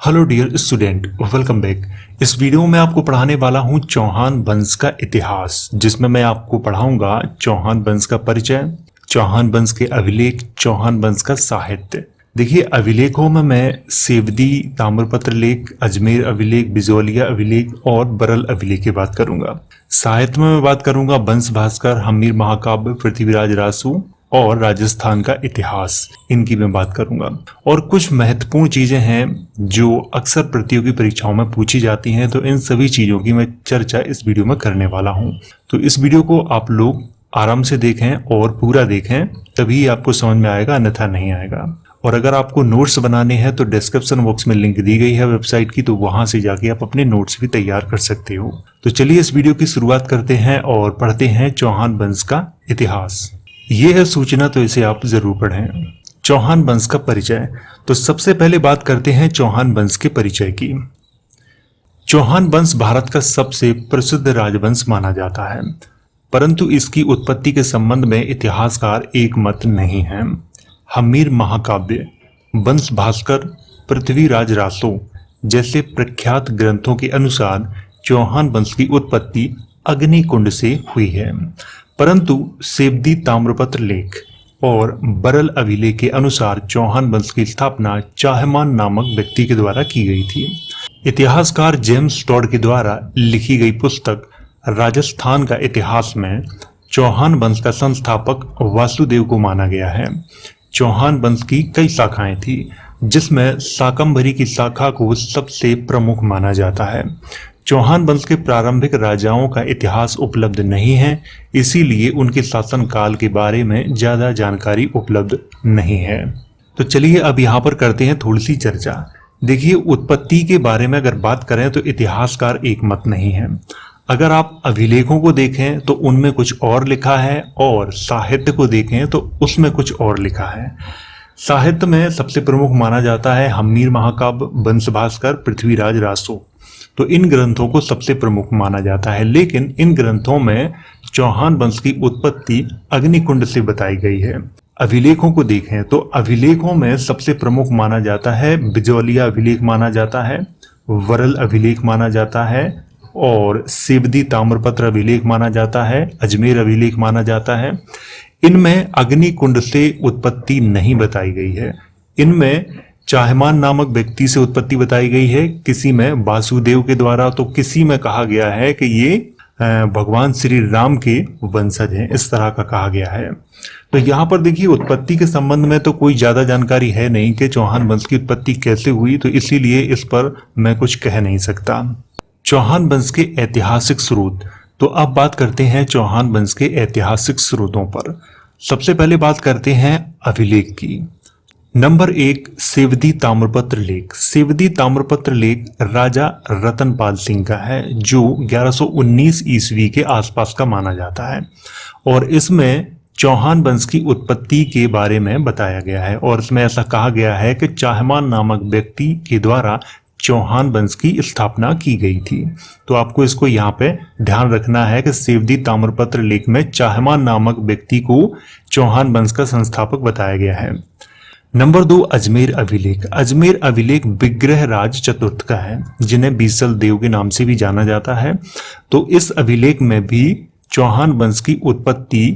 Hello dear student, welcome back. इस video में आपको पढ़ाने वाला हूं चौहान वंश का इतिहास, जिसमें मैं आपको पढ़ाऊंगा चौहान वंश का परिचय, चौहान वंश के अभिलेख, चौहान वंश का साहित्य। देखिए, अभिलेखों में मैं सेवदी ताम्रपत्र लेख, अजमेर अभिलेख, बिजौलिया अभिलेख और बरल अभिलेख की बात करूंगा। साहित्य में मैं बात करूंगा वंश भास्कर, हम्मीर महाकाव्य, पृथ्वीराज रासू और राजस्थान का इतिहास, इनकी मैं बात करूंगा। और कुछ महत्वपूर्ण चीजें हैं जो अक्सर प्रतियोगी परीक्षाओं में पूछी जाती हैं, तो इन सभी चीजों की मैं चर्चा इस वीडियो में करने वाला हूं। तो इस वीडियो को आप लोग आराम से देखें और पूरा देखें, तभी आपको समझ में आएगा, अन्यथा नहीं आएगा। और अगर आपको नोट्स बनाने हैं तो डिस्क्रिप्शन बॉक्स में लिंक दी गई है वेबसाइट की, तो वहां से जाके आप अपने नोट्स भी तैयार कर सकते हो। तो चलिए इस वीडियो की शुरुआत करते हैं और पढ़ते हैं चौहान वंश का इतिहास। ये है सूचना, तो इसे आप जरूर पढ़ें। चौहान वंश का परिचय। तो सबसे पहले बात करते हैं चौहान वंश के परिचय की। चौहान वंश भारत का सबसे प्रसिद्ध राजवंश माना जाता है, परंतु इसकी उत्पत्ति के संबंध में इतिहासकार एक मत नहीं है। हम्मीर महाकाव्य, वंश भास्कर, पृथ्वीराज रासो जैसे प्रख्यात ग्रंथों के अनुसार चौहान वंश की उत्पत्ति अग्निकुंड से हुई है, परंतु सेवदी ताम्रपत्र लेख और बरल अभिलेख के अनुसार चौहान वंश की स्थापना चाहमान नामक व्यक्ति के द्वारा की गई थी। इतिहासकार जेम्स टॉड के द्वारा लिखी गई पुस्तक राजस्थान का इतिहास में चौहान वंश का संस्थापक वासुदेव को माना गया है। चौहान वंश की कई शाखाएं थी, जिसमें शाकंभरी की शाखा को सबसे प्रमुख माना जाता है। चौहान वंश के प्रारंभिक राजाओं का इतिहास उपलब्ध नहीं है, इसीलिए उनके शासनकाल के बारे में ज्यादा जानकारी उपलब्ध नहीं है। तो चलिए अब यहाँ पर करते हैं थोड़ी सी चर्चा। देखिए, उत्पत्ति के बारे में अगर बात करें तो इतिहासकार एक मत नहीं है। अगर आप अभिलेखों को देखें तो उनमें कुछ और लिखा है, और साहित्य को देखें तो उसमें कुछ और लिखा है। साहित्य में सबसे प्रमुख माना जाता है हम्मीर महाकाव्य, वंश भास्कर, पृथ्वीराज रासो। तो इन ग्रंथों को सबसे प्रमुख माना जाता है, लेकिन इन ग्रंथों में चौहान वंश की उत्पत्ति अग्निकुंड से बताई गई है। अभिलेखों को देखें तो अभिलेखों में सबसे प्रमुख माना जाता है बिजौलिया अभिलेख माना जाता है, वरल अभिलेख माना जाता है, और सेवदी ताम्रपत्र अभिलेख माना जाता है, अजमेर अभिलेख माना जाता है। इनमें अग्निकुंड से उत्पत्ति नहीं बताई गई है। इनमें चाहमान नामक व्यक्ति से उत्पत्ति बताई गई है, किसी में वासुदेव के द्वारा, तो किसी में कहा गया है कि ये भगवान श्री राम के वंशज हैं, इस तरह का कहा गया है। तो यहाँ पर देखिए, उत्पत्ति के संबंध में तो कोई ज्यादा जानकारी है नहीं कि चौहान वंश की उत्पत्ति कैसे हुई, तो इसीलिए इस पर मैं कुछ कह नहीं सकता। चौहान वंश के ऐतिहासिक स्रोत। तो अब बात करते हैं चौहान वंश के ऐतिहासिक स्रोतों पर। सबसे पहले बात करते हैं अभिलेख की। नंबर 1, सेवदी ताम्रपत्र लेख। सेवदी ताम्रपत्र लेख राजा रतनपाल सिंह का है, जो 1119 ईस्वी के आसपास का माना जाता है, और इसमें चौहान वंश की उत्पत्ति के बारे में बताया गया है। और इसमें ऐसा कहा गया है कि चाहमान नामक व्यक्ति के द्वारा चौहान वंश की स्थापना की गई थी। तो आपको इसको यहाँ पे ध्यान रखना है कि सेवदी ताम्रपत्र लेख में चाहमान नामक व्यक्ति को चौहान वंश का संस्थापक बताया गया है। नंबर 2, अजमेर अभिलेख। अजमेर अभिलेख विग्रह राज चतुर्थ का है, जिन्हें बीसल देव के नाम से भी जाना जाता है। तो इस अभिलेख में भी चौहान वंश की उत्पत्ति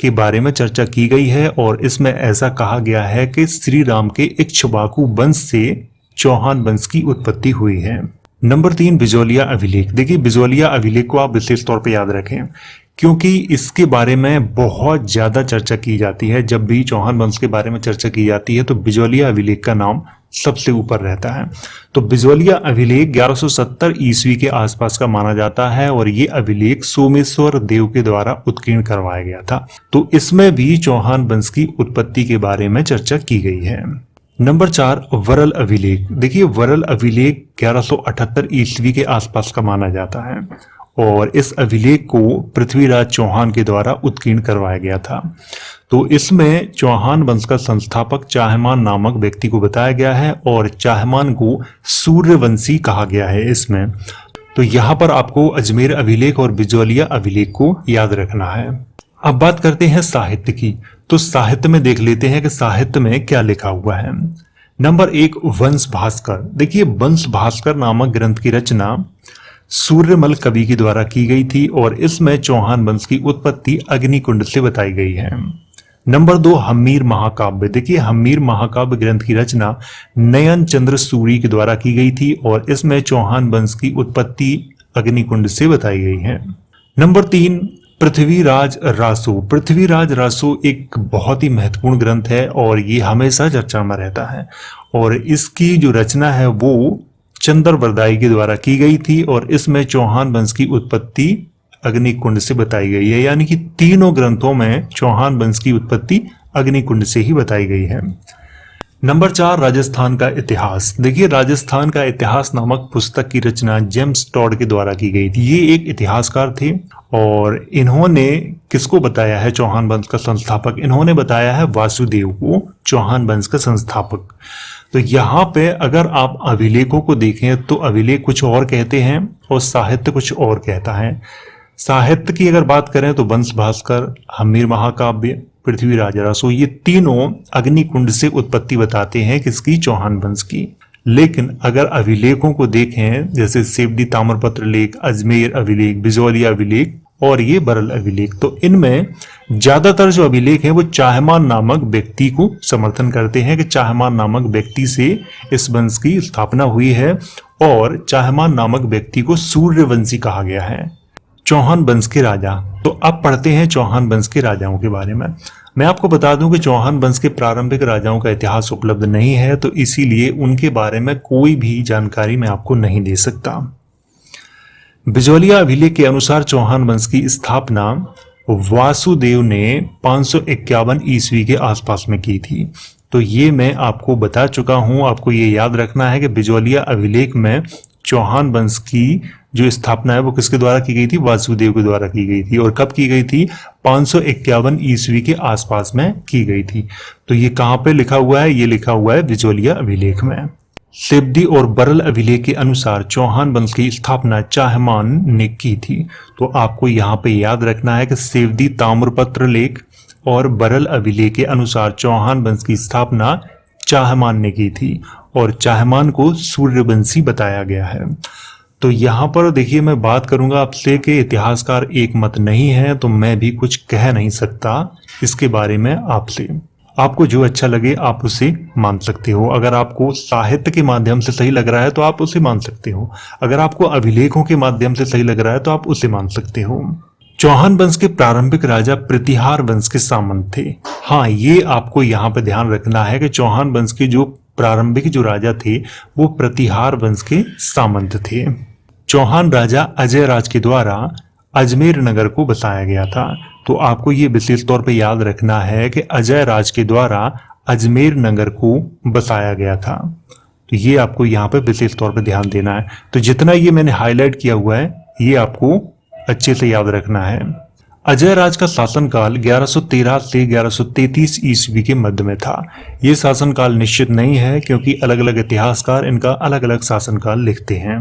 के बारे में चर्चा की गई है, और इसमें ऐसा कहा गया है कि श्री राम के इक्ष्वाकु वंश से चौहान वंश की उत्पत्ति हुई है। नंबर 3, बिजौलिया अभिलेख। देखिए, बिजौलिया अभिलेख को आप विशेष तौर पर याद रखें, क्योंकि इसके बारे में बहुत ज्यादा चर्चा की जाती है। जब भी चौहान वंश के बारे में चर्चा की जाती है तो बिजौलिया अभिलेख का नाम सबसे ऊपर रहता है। तो बिजौलिया अभिलेख 1170 ईस्वी के आसपास का माना जाता है, और ये अभिलेख सोमेश्वर देव के द्वारा उत्कीर्ण करवाया गया था। तो इसमें भी चौहान वंश की उत्पत्ति के बारे में चर्चा की गई है। नंबर 4, वरल अभिलेख। देखिए, वरल अभिलेख 1178 ईस्वी के आसपास का माना जाता है, और इस अभिलेख को पृथ्वीराज चौहान के द्वारा उत्कीर्ण करवाया गया था। तो इसमें चौहान वंश का संस्थापक चाहमान नामक व्यक्ति को बताया गया है, और चाहमान को सूर्यवंशी कहा गया है इसमें। तो यहाँ पर आपको अजमेर अभिलेख और बिजौलिया अभिलेख को याद रखना है। अब बात करते हैं साहित्य की। तो साहित्य में देख लेते हैं कि साहित्य में क्या लिखा हुआ है। नंबर 1, वंश भास्कर। देखिए, वंश भास्कर नामक ग्रंथ की रचना सूर्यमल कवि के द्वारा की गई थी और इसमें चौहान वंश की उत्पत्ति अग्निकुंड से बताई गई है। नंबर 2, हम्मीर महाकाव्य। देखिए, हम्मीर महाकाव्य ग्रंथ की रचना नयन चंद्र सूरी के द्वारा की गई थी और इसमें चौहान वंश की उत्पत्ति अग्निकुंड से बताई गई है। नंबर 3, पृथ्वीराज रासो। पृथ्वीराज रासो एक बहुत ही महत्वपूर्ण ग्रंथ है और ये हमेशा चर्चा में रहता है और इसकी जो रचना है वो चंद्रवरदाई के द्वारा की गई थी और इसमें चौहान वंश की उत्पत्ति अग्निकुंड से बताई गई है। यानी कि तीनों ग्रंथों में चौहान वंश की उत्पत्ति अग्निकुंड से ही बताई गई है। नंबर 4, राजस्थान का इतिहास। देखिए, राजस्थान का इतिहास नामक पुस्तक की रचना जेम्स टॉड के द्वारा की गई थी। ये एक इतिहासकार थे और इन्होंने किसको बताया है चौहान वंश का संस्थापक? इन्होंने बताया है वासुदेव को चौहान वंश का संस्थापक। तो यहाँ पे अगर आप अभिलेखों को देखें तो अभिलेख कुछ और कहते हैं और साहित्य कुछ और कहता है। साहित्य की अगर बात करें तो वंश भास्कर, हम्मीर महाकाव्य, पृथ्वीराज रासो, ये तीनों अग्निकुंड से उत्पत्ति बताते हैं किसकी? चौहान वंश की। लेकिन अगर अभिलेखों को देखें जैसे सेवदी ताम्रपत्र लेख, अजमेर अभिलेख, बिजौलिया अभिलेख और ये बरल अभिलेख, तो इनमें ज्यादातर जो अभिलेख हैं वो चाहमान नामक व्यक्ति को समर्थन करते हैं कि चाहमान नामक व्यक्ति से इस वंश की स्थापना हुई है और चाहमान नामक व्यक्ति को सूर्यवंशी कहा गया है। चौहान वंश के राजा। तो अब पढ़ते हैं चौहान वंश के राजाओं के बारे में। मैं आपको बता दूं कि चौहान वंश के प्रारंभिक राजाओं का इतिहास उपलब्ध नहीं है, तो इसीलिए उनके बारे में कोई भी जानकारी मैं आपको नहीं दे सकता। बिजौलिया अभिलेख के अनुसार चौहान वंश की स्थापना वासुदेव ने 551 ईस्वी के आसपास में की थी। तो ये मैं आपको बता चुका हूं। आपको ये याद रखना है कि बिजौलिया अभिलेख में चौहान वंश की जो स्थापना है वो किसके द्वारा की गई थी? वासुदेव के द्वारा की गई थी। और कब की गई थी? 551 ईस्वी के आसपास में की गई थी। तो ये कहां पे लिखा हुआ है? ये लिखा हुआ है बिजौलिया अभिलेख में। सेवदी और बरल अभिलेख के अनुसार चौहान वंश की स्थापना चाहमान ने की थी। तो आपको यहाँ पे याद रखना है कि सेवदी ताम्रपत्र लेख और बरल अभिलेख के अनुसार चौहान वंश की स्थापना चाहमान ने की थी और चाहमान को सूर्यवंशी बताया गया है। तो यहाँ पर देखिए, मैं बात करूंगा आपसे कि इतिहासकार एक मत नहीं है, तो मैं भी कुछ कह नहीं सकता इसके बारे में आपसे। आपको जो अच्छा लगे आप उसे मान सकते हो। अगर आपको साहित्य के माध्यम से सही लग रहा है तो आप उसे मान सकते हो। अगर आपको अभिलेखों के माध्यम से सही लग रहा है तो आप उसे मान सकते हो। चौहान वंश के प्रारंभिक राजा प्रतिहार वंश के सामंत थे। हाँ, ये आपको यहाँ पे ध्यान रखना है कि चौहान वंश के जो प्रारंभिक जो राजा थे वो प्रतिहार वंश के सामंत थे। चौहान राजा अजय राज के द्वारा अजमेर नगर को बसाया गया था। तो आपको ये विशेष तौर पे याद रखना है कि अजय राज के द्वारा अजमेर नगर को बसाया गया था। तो ये आपको यहाँ पे विशेष तौर पे ध्यान देना है। तो जितना ये मैंने हाईलाइट किया हुआ है ये आपको अच्छे से याद रखना है। अजय राज का शासनकाल 1113 से 1133 ईस्वी के मध्य में था। ये शासनकाल निश्चित नहीं है क्योंकि अलग अलग इतिहासकार इनका अलग अलग शासनकाल लिखते हैं।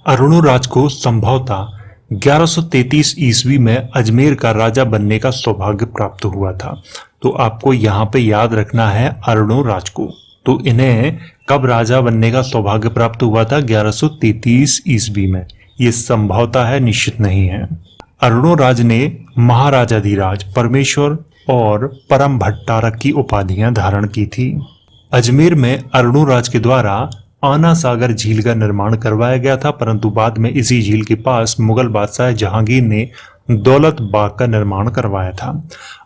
अरुणोराज को संभवतः 1133 ईस्वी में अजमेर का राजा बनने का सौभाग्य प्राप्त हुआ था। तो आपको यहाँ पे याद रखना है अरुणोराज को। तो इन्हें कब राजा बनने का सौभाग्य प्राप्त हुआ था? 1133 ईस्वी में। ये संभवतः है, निश्चित नहीं है। अरुणोराज ने महाराजाधिराज, परमेश्वर और परम भट्टारक की उपाधियां धारण की थी। अजमेर में अरुणोराज के द्वारा आना सागर झील का निर्माण करवाया गया था, परंतु बाद में इसी झील के पास मुगल बादशाह जहांगीर ने दौलत बाग का निर्माण करवाया था।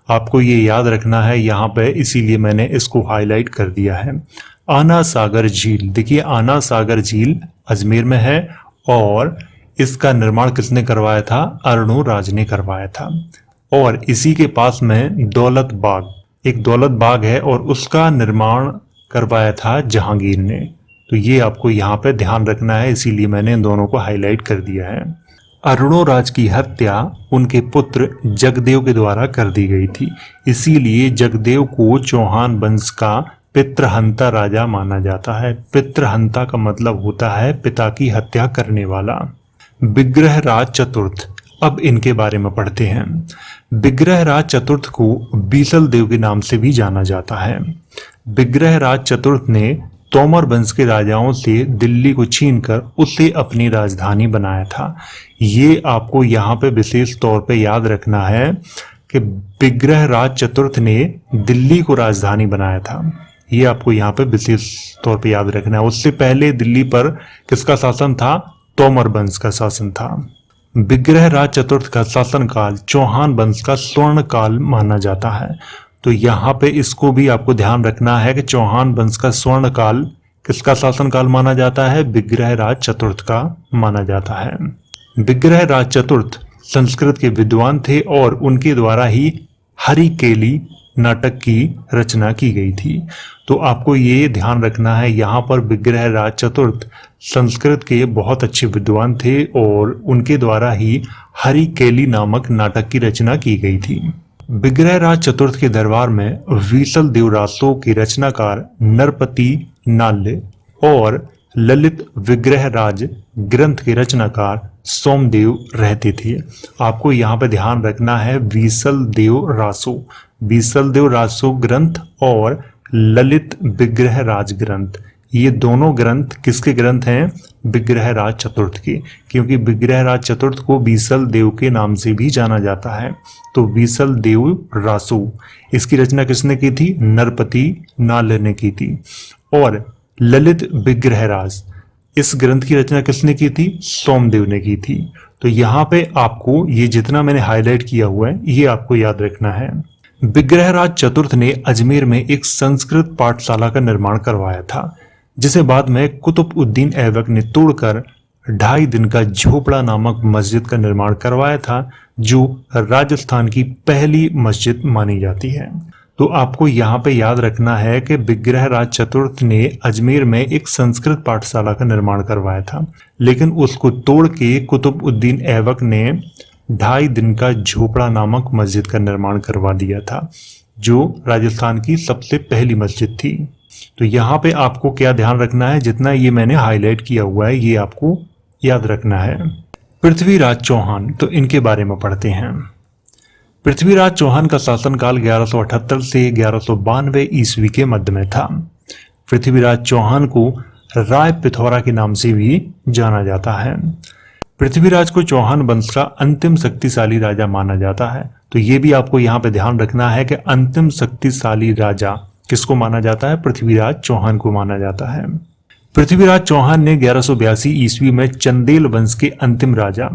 आपको ये याद रखना है यहाँ पे, इसीलिए मैंने इसको हाईलाइट कर दिया है। आना सागर झील, देखिए आना सागर झील अजमेर में है और इसका निर्माण किसने करवाया था? अरुणोराज ने करवाया था। और इसी के पास में दौलत बाग, एक दौलत बाग है और उसका निर्माण करवाया था जहांगीर ने। तो ये आपको यहाँ पे ध्यान रखना है, इसीलिए मैंने इन दोनों को हाईलाइट कर दिया है। अरुणोराज की हत्या उनके पुत्र जगदेव के द्वारा कर दी गई थी, इसीलिए जगदेव को चौहान वंश का पितृहंता राजा माना जाता है। पितृहंता का मतलब होता है पिता की हत्या करने वाला। विग्रहराज चतुर्थ, अब इनके बारे में पढ़ते हैं। विग्रहराज चतुर्थ को बीसल देव के नाम से भी जाना जाता है। विग्रहराज चतुर्थ ने तोमर वंश के राजाओं से दिल्ली को छीनकर उसे अपनी राजधानी बनाया था। ये आपको यहाँ पे विशेष तौर पे याद रखना है कि विग्रहराज चतुर्थ ने दिल्ली को राजधानी बनाया था। ये आपको यहाँ पे विशेष तौर पे याद रखना है। उससे पहले दिल्ली पर किसका शासन था? तोमर वंश का शासन था। विग्रहराज चतुर्थ का शासनकाल चौहान वंश का स्वर्ण काल माना जाता है। तो यहाँ पे इसको भी आपको ध्यान रखना है कि चौहान वंश का स्वर्ण काल किसका शासनकाल माना जाता है? विग्रहराज चतुर्थ का माना जाता है। विग्रहराज चतुर्थ संस्कृत के विद्वान थे और उनके द्वारा ही हरिकेली नाटक की रचना की गई थी। तो आपको ये ध्यान रखना है, यहाँ पर विग्रहराज चतुर्थ संस्कृत के बहुत अच्छे विद्वान थे और उनके द्वारा ही हरिकेली नामक नाटक की रचना की गई थी। विग्रहराज चतुर्थ के दरबार में वीसल देवरासों के रचनाकार नरपति नाल्य और ललित विग्रहराज ग्रंथ के रचनाकार सोमदेव रहते थे। आपको यहाँ पे ध्यान रखना है वीसल देव रासो ग्रंथ और ललित विग्रहराज ग्रंथ, ये दोनों ग्रंथ किसके ग्रंथ हैं? विग्रहराज चतुर्थ के, क्योंकि विग्रहराज चतुर्थ को वीसल देव के नाम से भी जाना जाता है। तो वीसल देव रासो, इसकी रचना किसने की थी? नरपति नाल्य ने की थी। और ललित विग्रहराज, इस ग्रंथ की रचना किसने की थी? सोमदेव ने की थी। तो यहाँ पे आपको ये जितना मैंने हाईलाइट किया हुआ है ये आपको याद रखना है। विग्रहराज चतुर्थ ने अजमेर में एक संस्कृत पाठशाला का निर्माण करवाया था, जिसे बाद में कुतुबउद्दीन ऐबक ने तोड़कर 2.5 दिन का झोपड़ा नामक मस्जिद का निर्माण करवाया था, जो राजस्थान की पहली मस्जिद मानी जाती है। तो आपको यहाँ पे याद रखना है कि विग्रहराज चतुर्थ ने अजमेर में एक संस्कृत पाठशाला का निर्माण करवाया था, लेकिन उसको तोड़ के कुतुबउद्दीन ऐबक ने 2.5 दिन का झोपड़ा नामक मस्जिद का निर्माण करवा दिया था, जो राजस्थान की सबसे पहली मस्जिद थी। तो यहाँ पे आपको क्या ध्यान रखना है? जितना ये मैंने हाईलाइट किया हुआ है ये आपको याद रखना है। पृथ्वीराज चौहान, तो इनके बारे में पढ़ते हैं। पृथ्वीराज चौहान का शासनकाल 1178 से 1192 ईस्वी के मध्य में था। पृथ्वीराज चौहान को राय पिथौरा के नाम से भी जाना जाता है। पृथ्वीराज को चौहान वंश का अंतिम शक्तिशाली राजा माना जाता है। तो ये भी आपको यहाँ पे ध्यान रखना है कि अंतिम शक्तिशाली राजा किसको माना जाता है? पृथ्वीराज चौहान को माना जाता है। पृथ्वीराज चौहान ने 1182 ईस्वी में चंदेल वंश के अंतिम राजा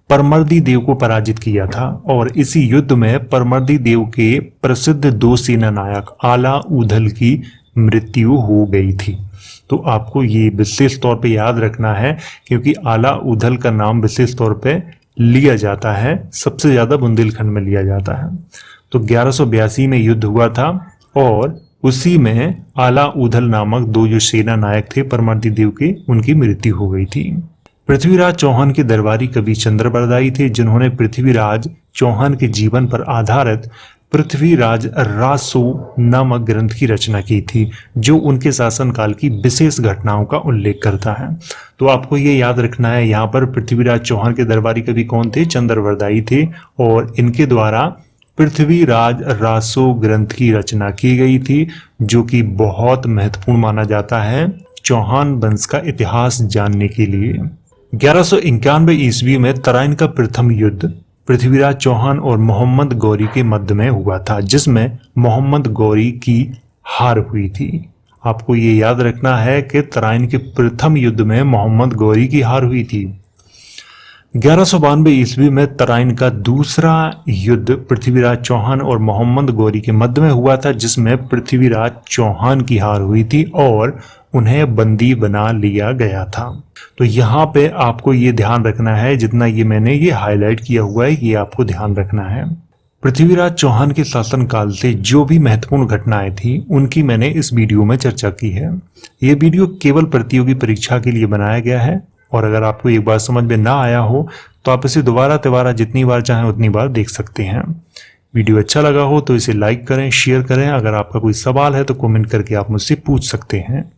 परमर्दी देव को पराजित किया था और इसी युद्ध में परमर्दी देव के प्रसिद्ध 2 सेना नायक आला ऊधल की मृत्यु हो गई थी। तो आपको ये विशेष तौर पे याद रखना है, क्योंकि आला ऊधल का नाम विशेष तौर पे लिया जाता है, सबसे ज्यादा बुंदेलखंड में लिया जाता है। तो 1182 में युद्ध हुआ था और उसी में आला ऊधल नामक 2 जो सेना नायक थे परमर्दी देव के, उनकी मृत्यु हो गई थी। पृथ्वीराज चौहान के दरबारी कवि चंद्रबरदाई थे, जिन्होंने पृथ्वीराज चौहान के जीवन पर आधारित पृथ्वीराज रासो नामक ग्रंथ की रचना की थी, जो उनके शासनकाल की विशेष घटनाओं का उल्लेख करता है। तो आपको ये याद रखना है, यहाँ पर पृथ्वीराज चौहान के दरबारी कवि कौन थे? चंद्रबरदाई थे और इनके द्वारा पृथ्वीराज रासो ग्रंथ की रचना की गई थी, जो कि बहुत महत्वपूर्ण माना जाता है चौहान वंश का इतिहास जानने के लिए। 1191 ईस्वी में तराइन का प्रथम युद्ध पृथ्वीराज चौहान और मोहम्मद गौरी के मध्य में हुआ था, जिसमें मोहम्मद गौरी की हार हुई थी। आपको ये याद रखना है कि तराइन के प्रथम युद्ध में मोहम्मद गौरी की हार हुई थी। 1192 ईस्वी में तराइन का दूसरा युद्ध पृथ्वीराज चौहान और मोहम्मद गौरी के मध्य में हुआ था, जिसमें पृथ्वीराज चौहान की हार हुई थी और उन्हें बंदी बना लिया गया था। तो यहाँ पे आपको ये ध्यान रखना है, जितना ये मैंने ये हाईलाइट किया हुआ है ये आपको ध्यान रखना है। पृथ्वीराज चौहान के शासनकाल से जो भी महत्वपूर्ण घटनाएं थी उनकी मैंने इस वीडियो में चर्चा की है। ये वीडियो केवल प्रतियोगी परीक्षा के लिए बनाया गया है और अगर आपको एक बार समझ में ना आया हो तो आप इसे दोबारा जितनी बार चाहें उतनी बार देख सकते हैं। वीडियो अच्छा लगा हो तो इसे लाइक करें, शेयर करें। अगर आपका कोई सवाल है तो कमेंट करके आप मुझसे पूछ सकते हैं।